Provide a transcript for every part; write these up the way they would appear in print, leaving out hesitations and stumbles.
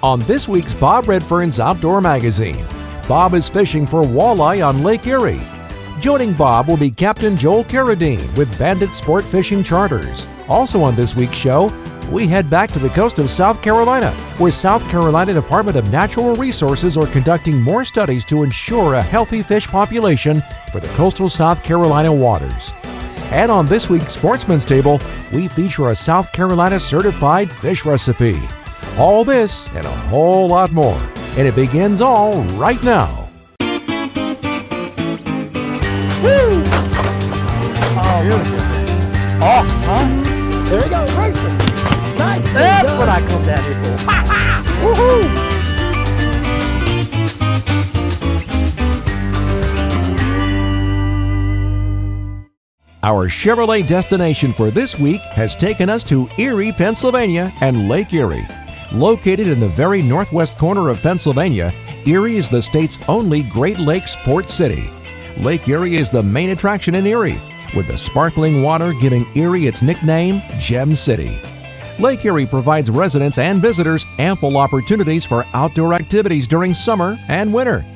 On this week's Bob Redfern's Outdoor Magazine, Bob is fishing for walleye on Lake Erie. Joining Bob will be Captain Joel Carradine with Bandit Sport Fishing Charters. Also on this week's show, we head back to the coast of South Carolina, where South Carolina Department of Natural Resources are conducting more studies to ensure a healthy fish population for the coastal South Carolina waters. And on this week's Sportsman's Table, we feature a South Carolina certified fish recipe. All this and a whole lot more. And it begins all right now. Woo! Oh, beautiful. Awesome, huh? There we go, racing. Nice. That's what I come down here for. Ha ha! Woohoo! Our Chevrolet destination for this week has taken us to Erie, Pennsylvania and Lake Erie. Located in the very northwest corner of Pennsylvania, Erie is the state's only Great Lakes port city. Lake Erie is the main attraction in Erie, with the sparkling water giving Erie its nickname, Gem City. Lake Erie provides residents and visitors ample opportunities for outdoor activities during summer and winter.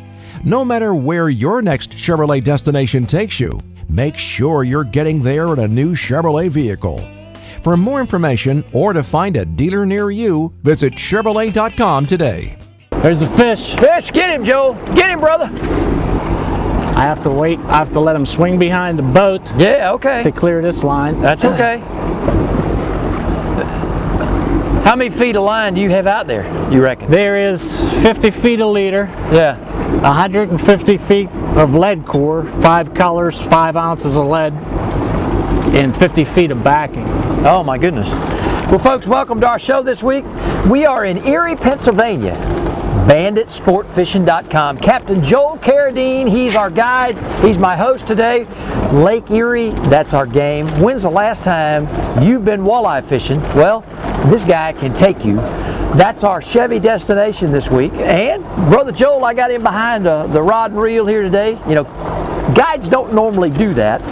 No matter where your next Chevrolet destination takes you, make sure you're getting there in a new Chevrolet vehicle. For more information or to find a dealer near you, visit Chevrolet.com today. There's a fish. Fish, get him, Joel. Get him, brother. I have to wait. I have to let him swing behind the boat. Yeah, okay. To clear this line. That's okay. How many feet of line do you have out there, you reckon? There is 50 feet of leader. Yeah. 150 feet of lead core, 5 colors, 5 ounces of lead, and 50 feet of backing. Oh my goodness. Well folks, welcome to our show this week. We are in Erie, Pennsylvania. BanditSportFishing.com. Captain Joel Carradine, he's our guide. He's my host today. Lake Erie, that's our game. When's the last time you've been walleye fishing? Well, this guy can take you. That's our Chevy destination this week. And Brother Joel, I got him behind the rod and reel here today. You know, guides don't normally do that.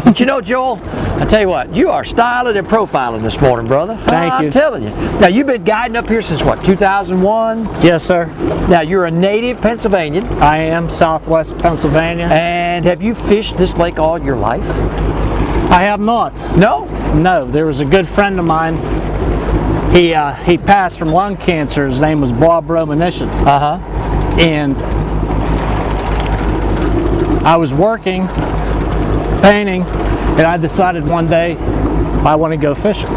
But you know, Joel, I tell you what, you are styling and profiling this morning, brother. Thank you. I'm telling you. Now, you've been guiding up here since what, 2001? Yes, sir. Now, you're a native Pennsylvanian. I am, Southwest Pennsylvania. And have you fished this lake all your life? I have not. No? No, there was a good friend of mine. He passed from lung cancer. His name was Bob Romanishin. Uh-huh. And I was working, painting, and I decided one day I want to go fishing.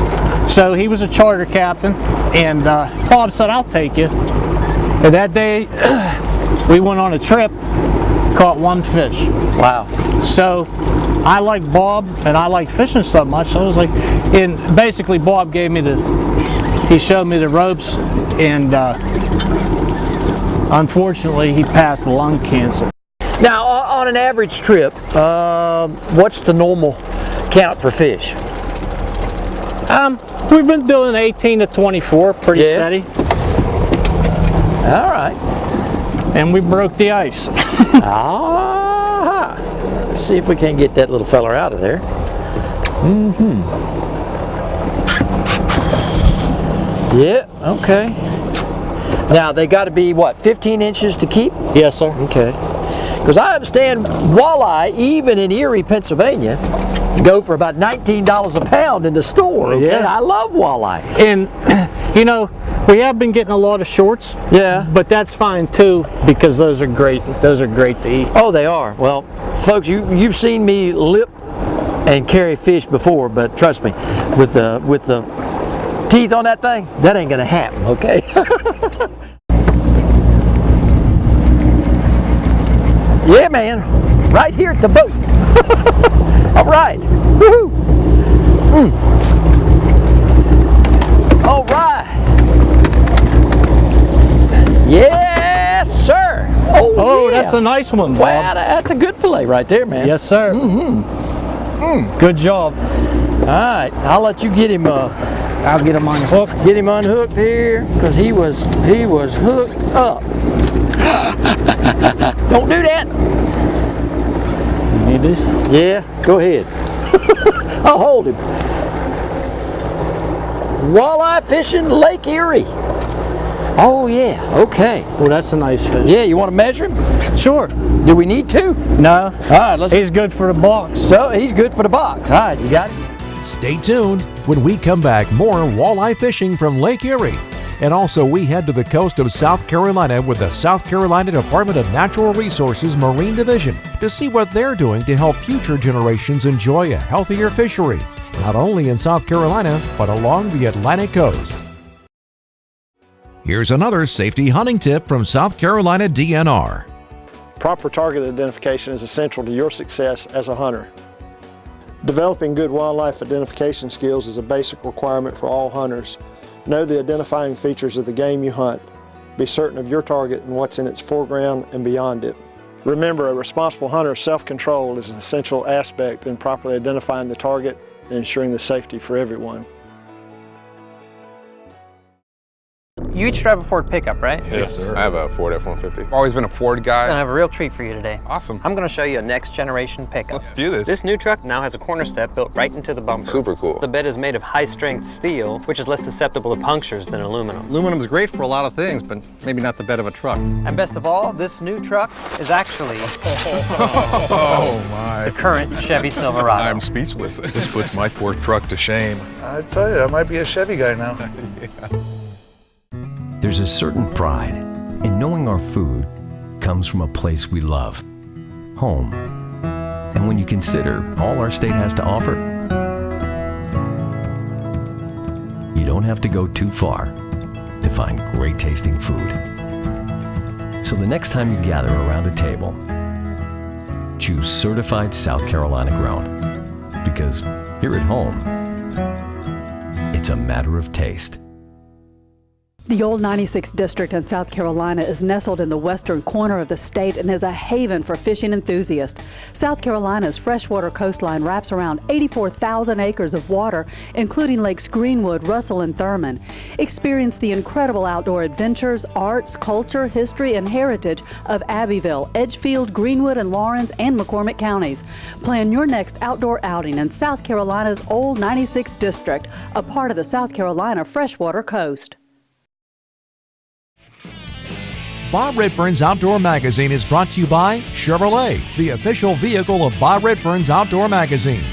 So he was a charter captain, and Bob said, I'll take you. And that day, we went on a trip, caught 1 fish. Wow. So I like Bob, and I like fishing so much, so I was like, and basically Bob gave me he showed me the ropes, and unfortunately he passed the lung cancer. Now, on an average trip, what's the normal count for fish? We've been doing 18 to 24, pretty steady. All right. And we broke the ice. Ah, let's see if we can get that little feller out of there. Mm-hmm. Yeah, okay. Now, they got to be, what, 15 inches to keep? Yes, sir. Okay. Because I understand walleye, even in Erie, Pennsylvania, go for about $19 a pound in the store. Okay? Yeah. I love walleye. And, you know, we have been getting a lot of shorts. Yeah. But that's fine, too, because those are great. Those are great to eat. Oh, they are. Well, folks, you've seen me lip and carry fish before, but trust me, with the teeth on that thing, that ain't going to happen, okay? Yeah, man, right here at the boat. All right, woohoo! All right. Yes, sir. Oh, yeah. that's a nice one, Bob. Wow, that's a good fillet right there, man. Yes, sir. Good job. All right, I'll let you get him. I'll get him unhooked. Get him unhooked here, because he was hooked up. Don't do that. You need this? Yeah, go ahead. I'll hold him. Walleye fishing Lake Erie. Oh yeah, okay. Well, that's a nice fish. Yeah, you want to measure him? Sure. Do we need to? No. All right, let's. He's good for the box. So he's good for the box. All right, you got it? Stay tuned. When we come back, more walleye fishing from Lake Erie. And also, we head to the coast of South Carolina with the South Carolina Department of Natural Resources Marine Division to see what they're doing to help future generations enjoy a healthier fishery, not only in South Carolina, but along the Atlantic coast. Here's another safety hunting tip from South Carolina DNR. Proper target identification is essential to your success as a hunter. Developing good wildlife identification skills is a basic requirement for all hunters. Know the identifying features of the game you hunt. Be certain of your target and what's in its foreground and beyond it. Remember, a responsible hunter's self-control is an essential aspect in properly identifying the target and ensuring the safety for everyone. You each drive a Ford pickup, right? Yes, sir. I have a Ford F-150. I've always been a Ford guy. I'm gonna have a real treat for you today. Awesome. I'm gonna show you a next generation pickup. Let's do this. This new truck now has a corner step built right into the bumper. Super cool. The bed is made of high strength steel, which is less susceptible to punctures than aluminum. Aluminum is great for a lot of things, but maybe not the bed of a truck. And best of all, this new truck is actually Oh my. the current Chevy Silverado. I'm speechless. This puts my Ford truck to shame. I tell you, I might be a Chevy guy now. There's a certain pride in knowing our food comes from a place we love, home. And when you consider all our state has to offer, you don't have to go too far to find great tasting food. So the next time you gather around a table, choose certified South Carolina grown, because here at home, it's a matter of taste. The Old 96th District in South Carolina is nestled in the western corner of the state and is a haven for fishing enthusiasts. South Carolina's freshwater coastline wraps around 84,000 acres of water, including Lakes Greenwood, Russell, and Thurman. Experience the incredible outdoor adventures, arts, culture, history, and heritage of Abbeville, Edgefield, Greenwood, and Lawrence, and McCormick counties. Plan your next outdoor outing in South Carolina's Old 96th District, a part of the South Carolina freshwater coast. Bob Redfern's Outdoor Magazine is brought to you by Chevrolet, the official vehicle of Bob Redfern's Outdoor Magazine.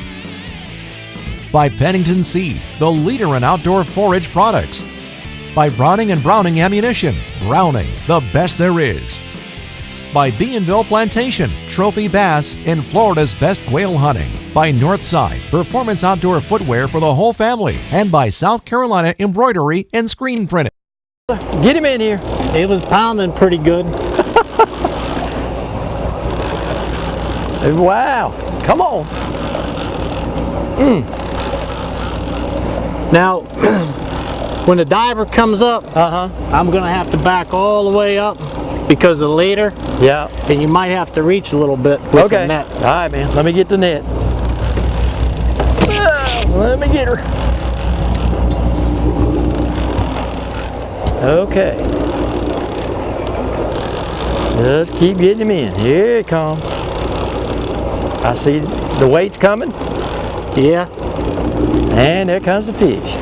By Pennington Seed, the leader in outdoor forage products. By Browning & Browning Ammunition, Browning, the best there is. By Beanville Plantation, trophy bass in Florida's best quail hunting. By Northside, performance outdoor footwear for the whole family. And by South Carolina Embroidery and Screen Printing. Get him in here. It was pounding pretty good. Wow. Come on. Now, when the diver comes up, I'm gonna have to back all the way up because of the leader. Yeah. And you might have to reach a little bit with the net. All right, man. Let me get the net. Let me get her. Okay. Just keep getting him in. Here it comes. I see the weight's coming. Yeah. And there comes the fish.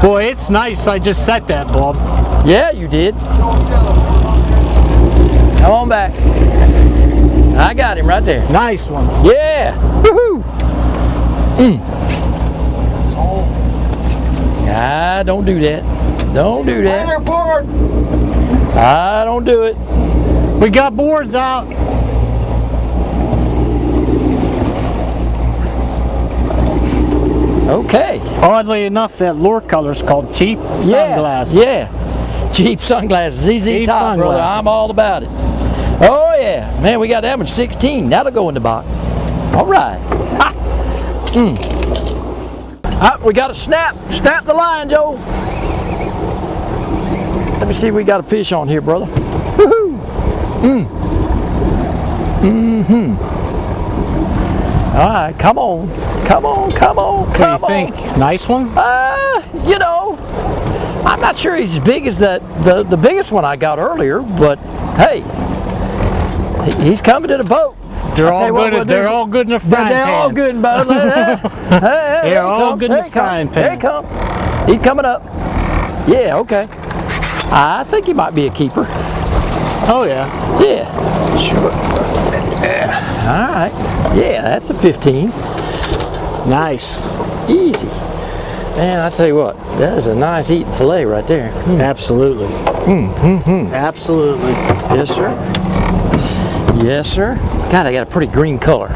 Boy, it's nice. I just set that, Bob. Yeah, you did. Come on back. I got him right there. Nice one. Yeah. Woohoo. Ah, don't do that. Don't do that. I don't do it. We got boards out. Okay. Oddly enough, that lure color's called cheap sunglasses. Yeah. Cheap sunglasses. ZZ Cheap Top, brother. sunglasses. I'm all about it. Oh, yeah. Man, we got that one 16. That'll go in the box. All right. We got to snap the line, Joe. Let me see if we got a fish on here, brother. Woohoo! All right, come on. What do you think? Nice one? You know, I'm not sure he's as big as the biggest one I got earlier, but hey, he's coming to the boat. They're all good. They're all good in the frying pan. They're all good in boat. They're all good in the frying pan. There he comes. He's coming up. Yeah, okay. I think he might be a keeper. Oh yeah. Yeah. Sure. Yeah. All right. Yeah, that's a 15. Nice. Easy. Man, I tell you what, that is a nice eating fillet right there. Absolutely. Absolutely. Yes, sir. Yes, sir. God, they got a pretty green color.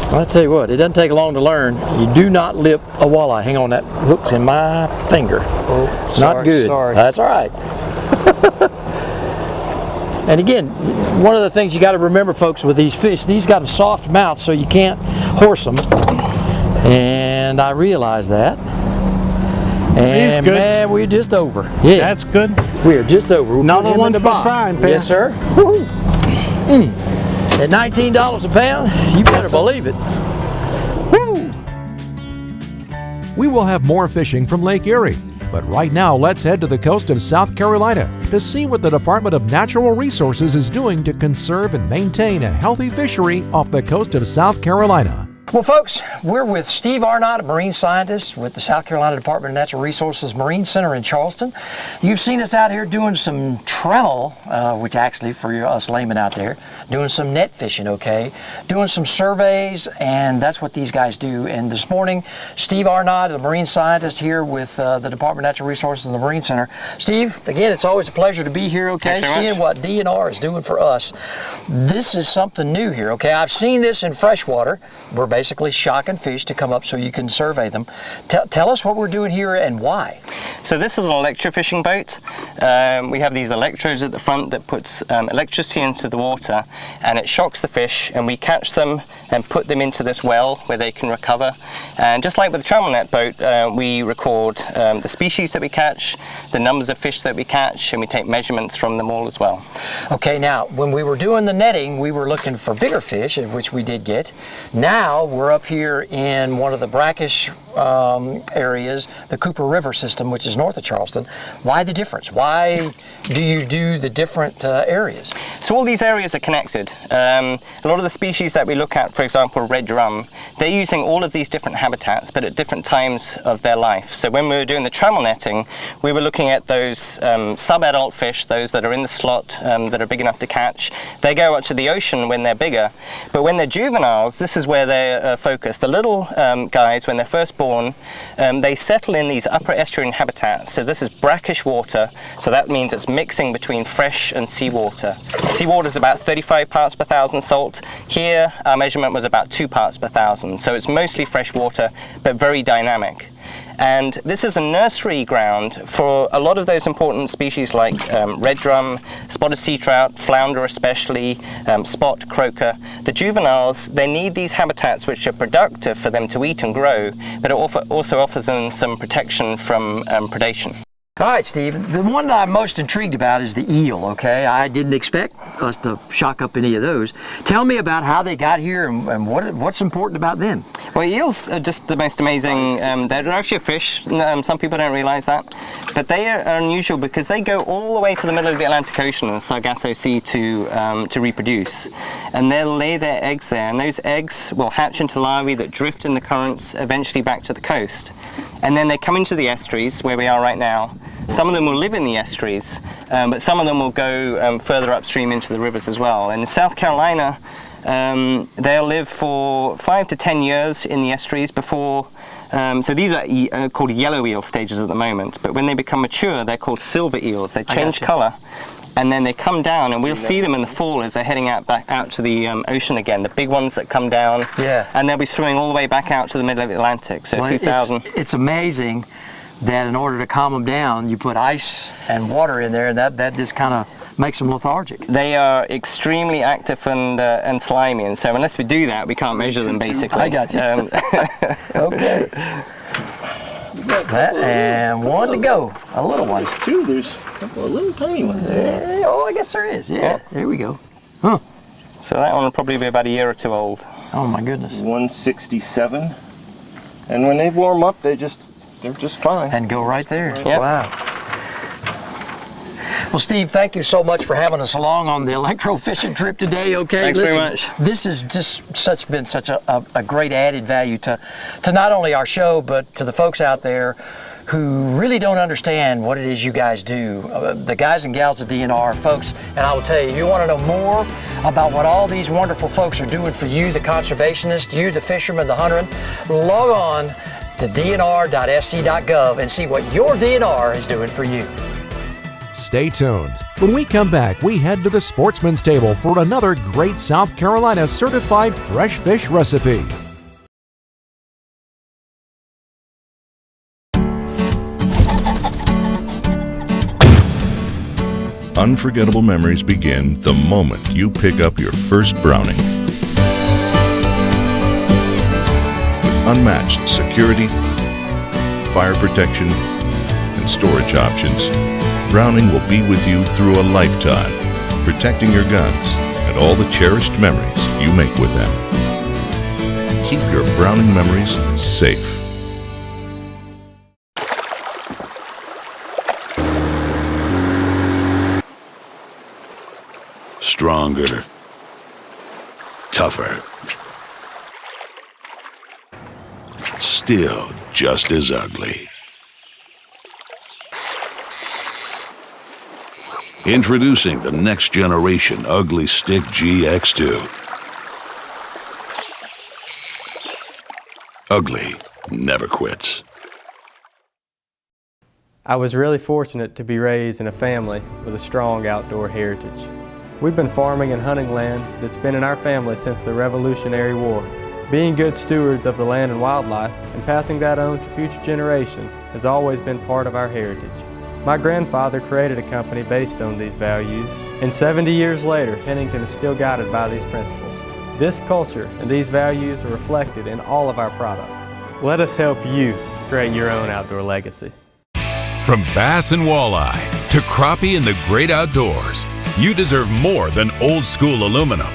I tell you what, it doesn't take long to learn. You do not lip a walleye. Hang on, that hook's in my finger. Oh, sorry, not good. Sorry. That's all right. And again, one of the things you got to remember, folks, with these fish, these got a soft mouth, so you can't horse them. And I realize that. And good. man, we're just over. Yeah, That's good. we're just over. We'll Another put him one in the for box. frying pan. Yes, sir. Woo-hoo. At $19 a pound, you better believe it. Woo! We will have more fishing from Lake Erie, but right now let's head to the coast of South Carolina to see what the Department of Natural Resources is doing to conserve and maintain a healthy fishery off the coast of South Carolina. Well, folks, we're with Steve Arnott, a marine scientist with the South Carolina Department of Natural Resources Marine Center in Charleston. You've seen us out here doing some trammel, which actually for us laymen out there, doing some net fishing, okay? Doing some surveys, and that's what these guys do. And this morning, Steve Arnott, a marine scientist here with the Department of Natural Resources and the Marine Center. Steve, again, it's always a pleasure to be here, okay? Seeing what DNR is doing for us. This is something new here, okay? I've seen this in freshwater. We're basically shocking fish to come up so you can survey them. Tell us what we're doing here and why. So this is an electrofishing boat. We have these electrodes at the front that puts electricity into the water, and it shocks the fish, and we catch them and put them into this well where they can recover. And just like with the trammel net boat, we record the species that we catch, the numbers of fish that we catch, and we take measurements from them all as well. Okay, now when we were doing the netting, we were looking for bigger fish, which we did get. Now we're up here in one of the brackish areas, the Cooper River system, which is north of Charleston. Why the difference? Why do you do the different areas? So all these areas are connected. A lot of the species that we look at, for example, red drum, they're using all of these different habitats, but at different times of their life. So when we were doing the trammel netting, we were looking at those sub-adult fish, those that are in the slot, that are big enough to catch. They go out to the ocean when they're bigger, but when they're juveniles, this is where they're focused. The little guys, when they're first born, they settle in these upper estuarine habitats. So this is brackish water, so that means it's mixing between fresh and seawater. Seawater is about 35 parts per thousand salt. Here, our measurement was about 2 parts per thousand. So it's mostly fresh water, but very dynamic. And this is a nursery ground for a lot of those important species like red drum, spotted sea trout, flounder especially, spot, croaker. The juveniles, they need these habitats which are productive for them to eat and grow, but it also offers them some protection from predation. All right, Steve, the one that I'm most intrigued about is the eel, okay? I didn't expect us to shock up any of those. Tell me about how they got here and what's important about them. Well, eels are just the most amazing, they're actually a fish, some people don't realize that, but they are unusual because they go all the way to the middle of the Atlantic Ocean and the Sargasso Sea to reproduce. And they'll lay their eggs there, and those eggs will hatch into larvae that drift in the currents eventually back to the coast. And then they come into the estuaries, where we are right now. Some of them will live in the estuaries, but some of them will go further upstream into the rivers as well. And in South Carolina, they'll live for 5 to 10 years in the estuaries before, so these are called yellow eel stages at the moment, but when they become mature, they're called silver eels. They change color, and then they come down, and we'll see them in the fall as they're heading back out to the ocean again, the big ones that come down, and they'll be swimming all the way back out to the middle of the Atlantic, so 2,000. It's amazing that in order to calm them down, you put ice and water in there, and that just kind of makes them lethargic. They are extremely active and slimy, and so unless we do that, we can't measure them basically. I got you. Okay. That, and one to go, a little one. There's two, there's a couple of little tiny ones there. Yeah, oh, I guess there is, yeah. There we go. Huh. So that one will probably be about a year or two old. Oh my goodness. 167. And when they warm up, they're just fine. And go right there. Yep. Wow. Well, Steve, thank you so much for having us along on the electro-fishing trip today, okay? Thanks very much. This has just been such a great added value to not only our show, but to the folks out there who really don't understand what it is you guys do. The guys and gals of DNR, folks, and I will tell you, you want to know more about what all these wonderful folks are doing for you, the conservationist, you, the fisherman, the hunter, log on to dnr.sc.gov and see what your DNR is doing for you. Stay tuned. When we come back, we head to the Sportsman's Table for another great South Carolina certified fresh fish recipe. Unforgettable memories begin the moment you pick up your first Browning. With unmatched security, fire protection, and storage options, Browning will be with you through a lifetime, protecting your guns and all the cherished memories you make with them. Keep your Browning memories safe. Stronger, tougher, still just as ugly. Introducing the next generation Ugly Stick GX2. Ugly never quits. I was really fortunate to be raised in a family with a strong outdoor heritage. We've been farming and hunting land that's been in our family since the Revolutionary War. Being good stewards of the land and wildlife and passing that on to future generations has always been part of our heritage. My grandfather created a company based on these values, and 70 years later, Pennington is still guided by these principles. This culture and these values are reflected in all of our products. Let us help you create your own outdoor legacy. From bass and walleye to crappie in the great outdoors, you deserve more than old-school aluminum.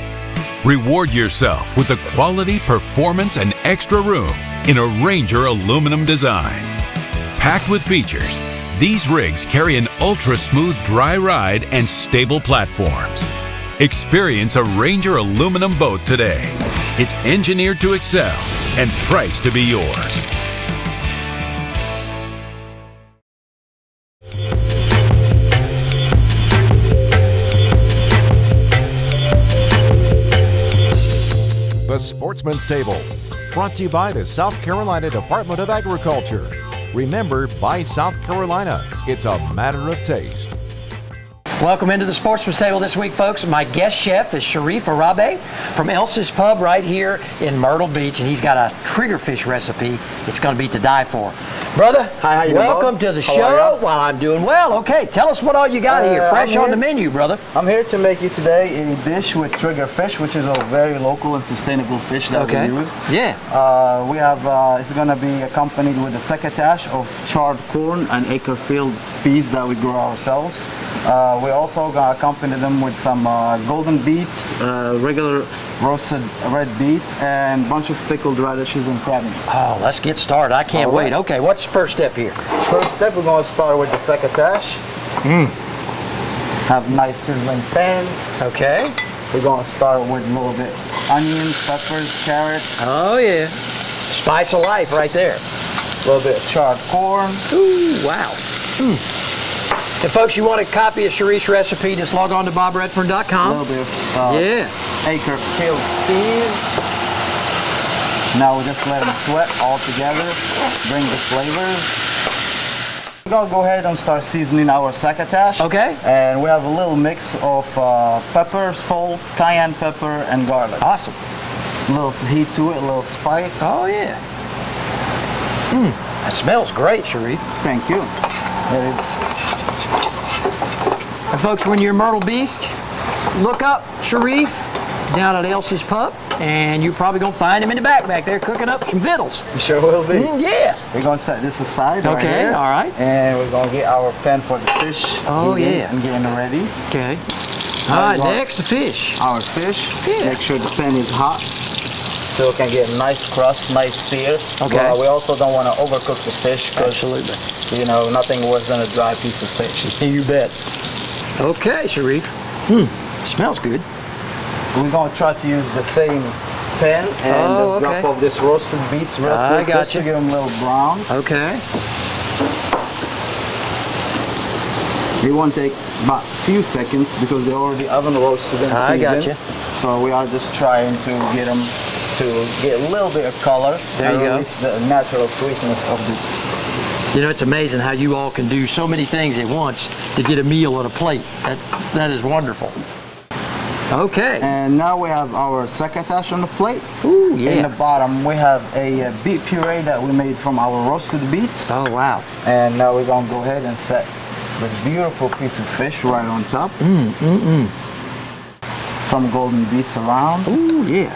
Reward yourself with the quality, performance, and extra room in a Ranger aluminum design. Packed with features, these rigs carry an ultra-smooth dry ride and stable platforms. Experience a Ranger aluminum boat today. It's engineered to excel and priced to be yours. The Sportsman's Table, brought to you by the South Carolina Department of Agriculture. Remember, by South Carolina, it's a matter of taste. Welcome into the Sportsman's Table this week, folks. My guest chef is Sharif Arabe from Elsa's Pub right here in Myrtle Beach, and he's got a triggerfish recipe. It's going to be to die for. Brother, hi, how you welcome doing? to the show. Well, I'm doing well. Okay, tell us what all you got here, fresh on the menu, brother. I'm here to make you today a dish with triggerfish, which is a very local and sustainable fish that we use. Yeah. We have, it's going to be accompanied with a succotash of charred corn and acre field peas that we grow ourselves. We also going to accompany them with some golden beets, regular roasted red beets, and a bunch of pickled radishes and crab meats. Oh, let's get started. I can't wait. Okay, what's the first step here? First step, we're going to start with the succotash. Have a nice sizzling pan. Okay. We're going to start with a little bit onions, peppers, carrots. Oh yeah. Spice of life right there. A little bit of charred corn. Ooh, wow. And folks, you want a copy of Sharif's recipe, just log on to bobredfern.com. A little bit of acre field peas. Now we just let them sweat all together, bring the flavors. We're going to go ahead and start seasoning our succotash. Okay. And we have a little mix of pepper, salt, cayenne pepper, and garlic. Awesome. A little heat to it, a little spice. Oh yeah. That smells great, Sharif. Thank you. There it is. And folks, when you're in Myrtle Beach, look up Sharif down at Elsa's Pub, and you're probably going to find him in the back there cooking up some victuals. You sure will be. Yeah. We're going to set this aside right here. All right. And we're going to get our pan for the fish. Oh, yeah. And getting ready. Okay. All right, next the fish. Our fish. Yeah. Make sure the pan is hot so it can get a nice crust, nice sear. Okay. But we also don't want to overcook the fish because, you know, nothing worse than a dry piece of fish. You bet. Okay, Sharif. Smells good. We're going to try to use the same pan and just drop off this roasted beets real quick just to give them a little brown. Okay. It won't take about a few seconds because they're already oven roasted and seasoned. I got you. So we are just trying to get them to get a little bit of color. There you go. Release the natural sweetness of the. You know, it's amazing how you all can do so many things at once to get a meal on a plate. That is wonderful. Okay. And now we have our succotash on the plate. Ooh, yeah. In the bottom, we have a beet puree that we made from our roasted beets. Oh, wow. And now we're gonna go ahead and set this beautiful piece of fish right on top. Some golden beets around. Ooh, yeah.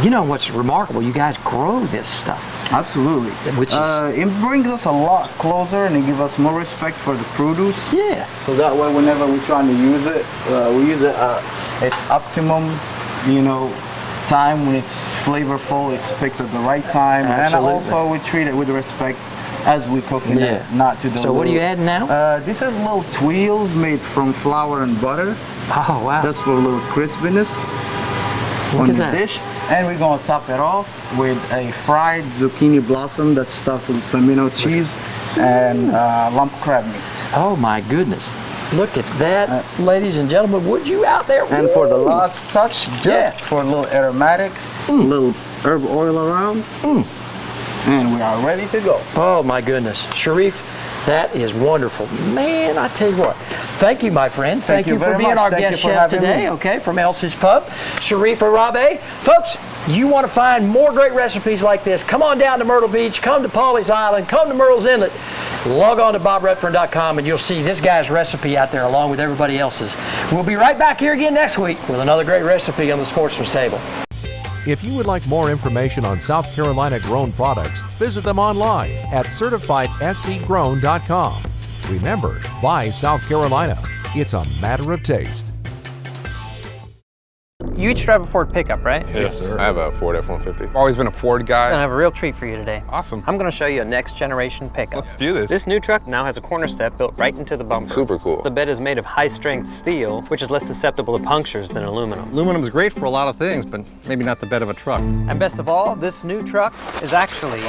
You know what's remarkable? You guys grow this stuff. Absolutely. Which is, it brings us a lot closer and it gives us more respect for the produce. Yeah. So that way, whenever we're trying to use it, we use it its optimum, time when it's flavorful. It's picked at the right time, Absolutely. and also we treat it with respect as we cooking it, not to the. So what are you adding now? This is little twirls made from flour and butter. Oh wow! Just for a little crispiness Look on at the that. dish. And we're gonna top it off with a fried zucchini blossom that's stuffed with pimento cheese and lump crab meat. Oh my goodness. Look at that, ladies and gentlemen. Would you out there? And for the last touch, just for a little aromatics, a little herb oil around, and we are ready to go. Oh my goodness. Sharif, that is wonderful. Man, I tell you what. Thank you, my friend. Thank you for very being much. our Thank guest you for chef having today, me. okay, from Elsie's Pub. Sharif Arabe. Folks, you want to find more great recipes like this, come on down to Myrtle Beach, come to Pawleys Island, come to Myrtle's Inlet. Log on to BobRedfern.com and you'll see this guy's recipe out there along with everybody else's. We'll be right back here again next week with another great recipe on the Sportsman's Table. If you would like more information on South Carolina grown products, visit them online at certifiedscgrown.com. Remember, buy South Carolina. It's a matter of taste. You each drive a Ford pickup, right? Yes, sir. I have a Ford F-150. Always been a Ford guy. I have a real treat for you today. Awesome. I'm going to show you a next generation pickup. Let's do this. This new truck now has a corner step built right into the bumper. Super cool. The bed is made of high-strength steel, which is less susceptible to punctures than aluminum. Aluminum is great for a lot of things, but maybe not the bed of a truck. And best of all, this new truck is actually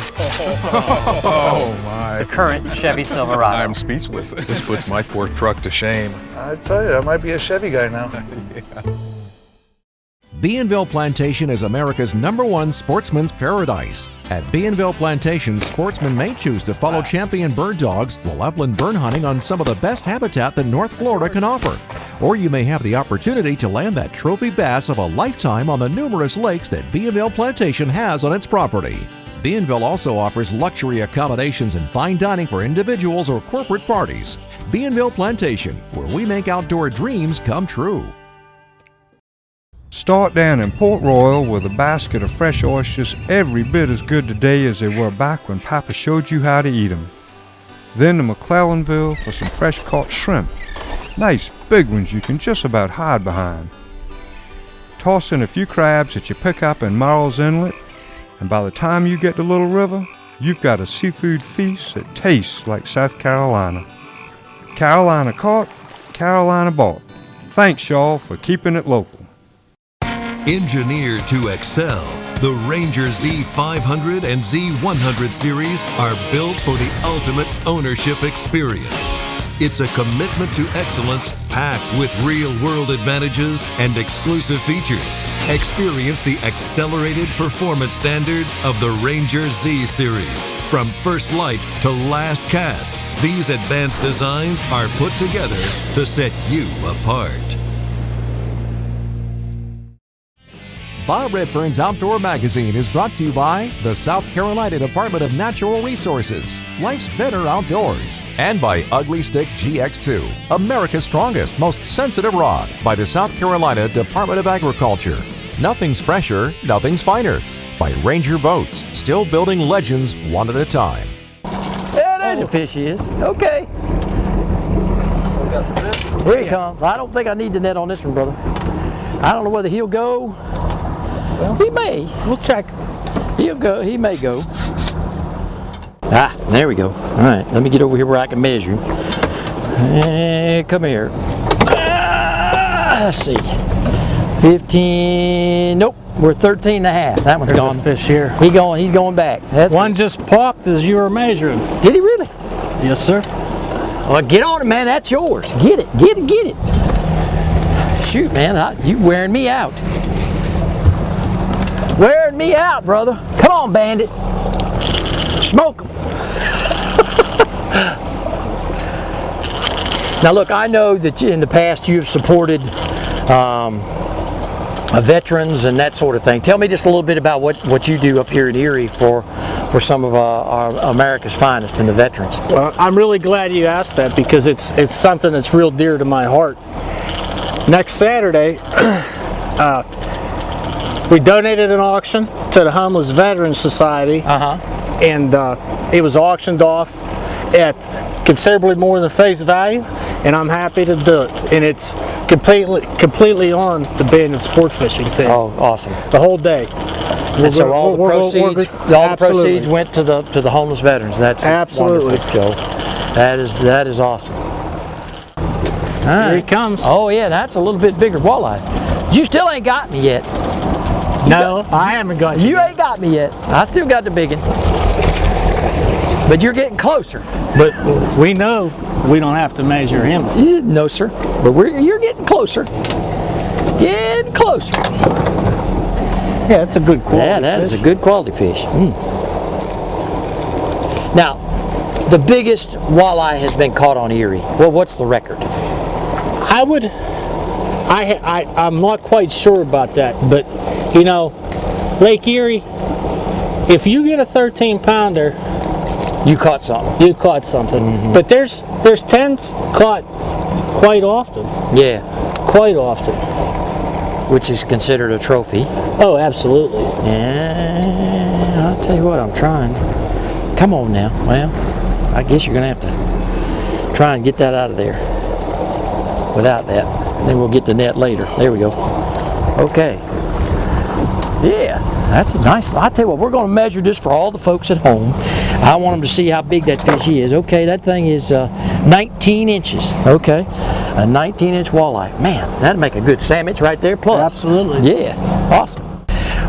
Oh my. the current Chevy Silverado. I'm speechless. This puts my poor truck to shame. I tell you, I might be a Chevy guy now. Yeah. Bienville Plantation is America's #1 sportsman's paradise. At Bienville Plantation, sportsmen may choose to follow champion bird dogs while upland burn hunting on some of the best habitat that North Florida can offer. Or you may have the opportunity to land that trophy bass of a lifetime on the numerous lakes that Bienville Plantation has on its property. Bienville also offers luxury accommodations and fine dining for individuals or corporate parties. Bienville Plantation, where we make outdoor dreams come true. Start down in Port Royal with a basket of fresh oysters every bit as good today as they were back when Papa showed you how to eat them. Then to McClellanville for some fresh caught shrimp. Nice big ones you can just about hide behind. Toss in a few crabs that you pick up in Marl's Inlet, and by the time you get to Little River, you've got a seafood feast that tastes like South Carolina. Carolina caught, Carolina bought. Thanks y'all for keeping it local. Engineered to excel, the Ranger Z500 and Z100 series are built for the ultimate ownership experience. It's a commitment to excellence packed with real-world advantages and exclusive features. Experience the accelerated performance standards of the Ranger Z series. From first light to last cast, these advanced designs are put together to set you apart. Bob Redfern's Outdoor Magazine is brought to you by the South Carolina Department of Natural Resources, Life's Better Outdoors, and by Ugly Stick GX2, America's strongest, most sensitive rod, by the South Carolina Department of Agriculture. Nothing's fresher, nothing's finer. By Ranger Boats, still building legends one at a time. Yeah, there the fish is. Okay. Here he comes. I don't think I need the net on this one, brother. I don't know whether he'll go. Well, he may. We'll check. He'll go. He may go. Ah, there we go. All right, let me get over here where I can measure him. And come here. Let's see. 15. Nope, we're 13 and a half. That one's There's gone. a fish here. He's going back. That's one just popped as you were measuring. Did he really? Yes, sir. Well, get on it, man. That's yours. Get it. Get it. Get it. Shoot, man. You wearing me out. Wearing me out, brother. Come on, Bandit. Smoke 'em. Now, look, I know that in the past you've supported veterans and that sort of thing. Tell me just a little bit about what you do up here in Erie for some of our America's finest and the veterans. Well, I'm really glad you asked that because it's something that's real dear to my heart. Next Saturday, we donated an auction to the Homeless Veterans Society, and it was auctioned off at considerably more than face value, and I'm happy to do it. And it's completely on the Bandit sport fishing thing. Oh, awesome! The whole day. And so all the proceeds went to the homeless veterans. That's absolutely wonderful, Joe. That is awesome. Here he comes. Oh yeah, that's a little bit bigger walleye. You still ain't got me yet. No, I haven't got you. You ain't got me yet. I still got the big one. But you're getting closer. But we know we don't have to measure him. No, sir. But you're getting closer. Getting closer. Yeah, that's a good quality fish. Yeah, that is a good quality fish. Now, the biggest walleye has been caught on Erie. Well, what's the record? I'm not quite sure about that, but you know, Lake Erie, if you get a 13-pounder, you caught something. You caught something. But there's 10s caught quite often. Yeah. Quite often. Which is considered a trophy. Oh, absolutely. Yeah, I'll tell you what, I'm trying. Come on now. Well, I guess you're going to have to try and get that out of there without that. Then we'll get the net later. There we go. Okay. Yeah, that's a nice. I'll tell you what, we're going to measure this for all the folks at home. I want them to see how big that fish is. Okay, that thing is 19 inches. Okay, a 19-inch walleye. Man, that'd make a good sandwich right there. Plus, absolutely. Yeah, awesome.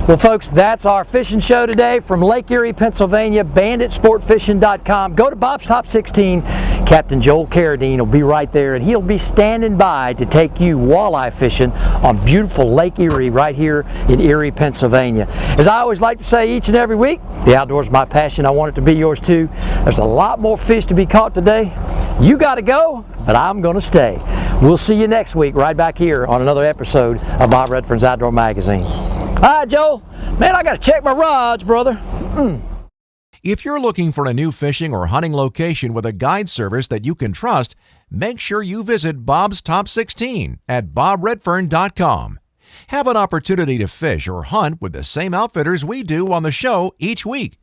Well, folks, that's our fishing show today from Lake Erie, Pennsylvania, banditsportfishing.com. Go to Bob's Top 16. Captain Joel Carradine will be right there, and he'll be standing by to take you walleye fishing on beautiful Lake Erie right here in Erie, Pennsylvania. As I always like to say each and every week, the outdoors is my passion. I want it to be yours too. There's a lot more fish to be caught today. You got to go, but I'm going to stay. We'll see you next week right back here on another episode of Bob Redfern's Outdoor Magazine. All right, Joel. Man, I got to check my rods, brother. If you're looking for a new fishing or hunting location with a guide service that you can trust, make sure you visit Bob's Top 16 at bobredfern.com. Have an opportunity to fish or hunt with the same outfitters we do on the show each week.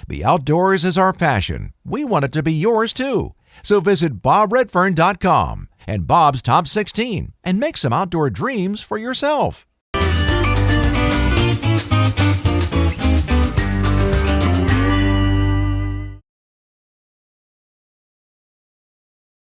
The outdoors is our passion. We want it to be yours too. So visit bobredfern.com and Bob's Top 16 and make some outdoor dreams for yourself.